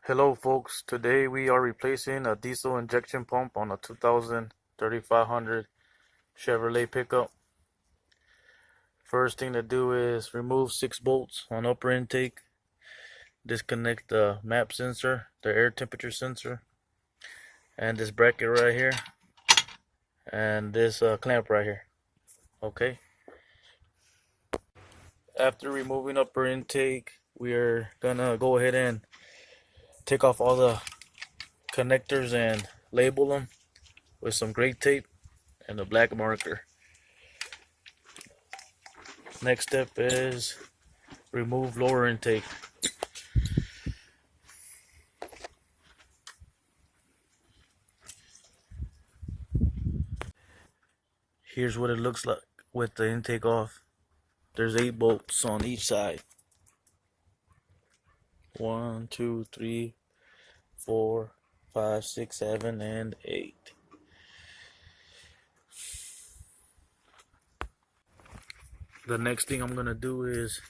Hello folks, today we are replacing a diesel injection pump on a 2000 3500 Chevrolet pickup. First thing to do is remove 6 bolts on upper intake, disconnect the map sensor, the air temperature sensor, and this bracket right here, and this clamp right here. Okay. After removing upper intake, we're gonna go ahead and take off all the connectors and label them with some gray tape and a black marker. Next step is remove lower intake. Here's what it looks like with the intake off. There's 8 bolts on each side. 1, 2, 3, 4, 5, 6, 7, and 8. The next thing I'm gonna do is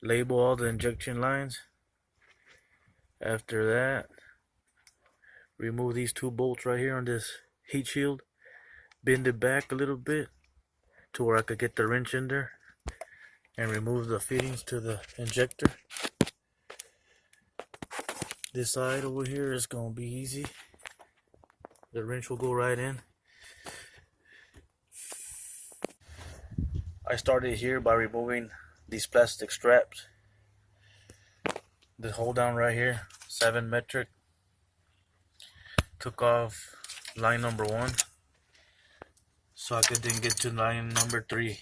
label all the injection lines. After that, remove these 2 bolts right here on this heat shield. Bend it back a little bit to where I could get the wrench in there and remove the fittings to the injector. This side over here is gonna be easy. The wrench will go right in. I started here by removing these plastic straps. The hold down right here, 7 metric. Took off line number 1 so I could then get to line number 3.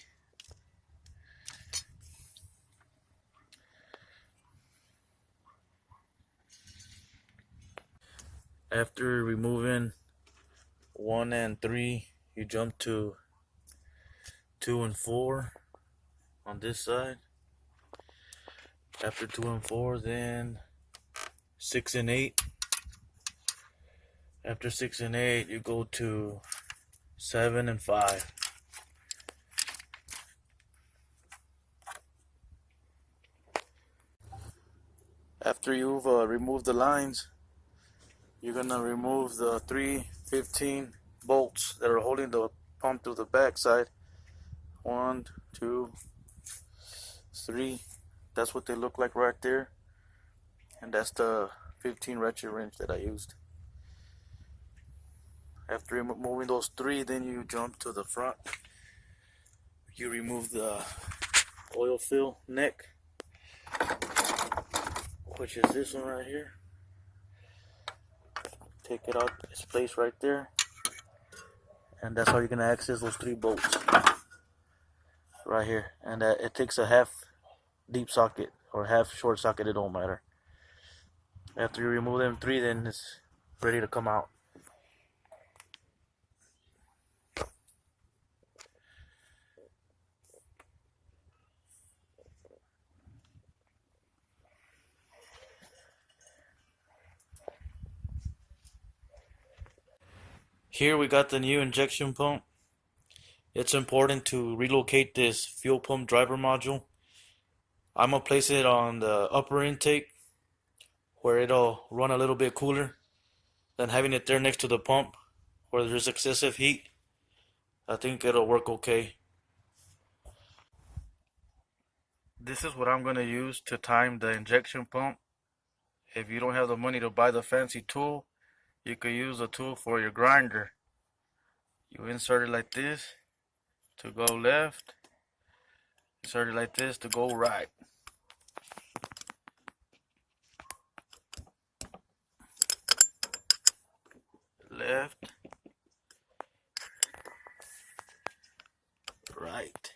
After removing 1 and 3, you jump to 2 and 4 on this side. After 2 and 4, then 6 and 8. After 6 and 8, you go to 7 and 5. After you've removed the lines, you're gonna remove the 315 bolts that are holding the pump to the back side. 1, 2, 3. That's what they look like right there. And that's the 15 ratchet wrench that I used. After removing those 3, then you jump to the front. You remove the oil fill neck, which is this one right here. Take it out its place right there, and that's how you're gonna access those 3 bolts right here. And it takes a half deep socket or half short socket, it don't matter. After you remove them 3, then it's ready to come out. Here we got the new injection pump. It's important to relocate this fuel pump driver module. I'm gonna place it on the upper intake where it'll run a little bit cooler than having it there next to the pump where there's excessive heat. I think it'll work okay. This is what I'm gonna use to time the injection pump. If you don't have the money to buy the fancy tool, you could use a tool for your grinder. You insert it like this to go left, insert it like this to go right. Left, right.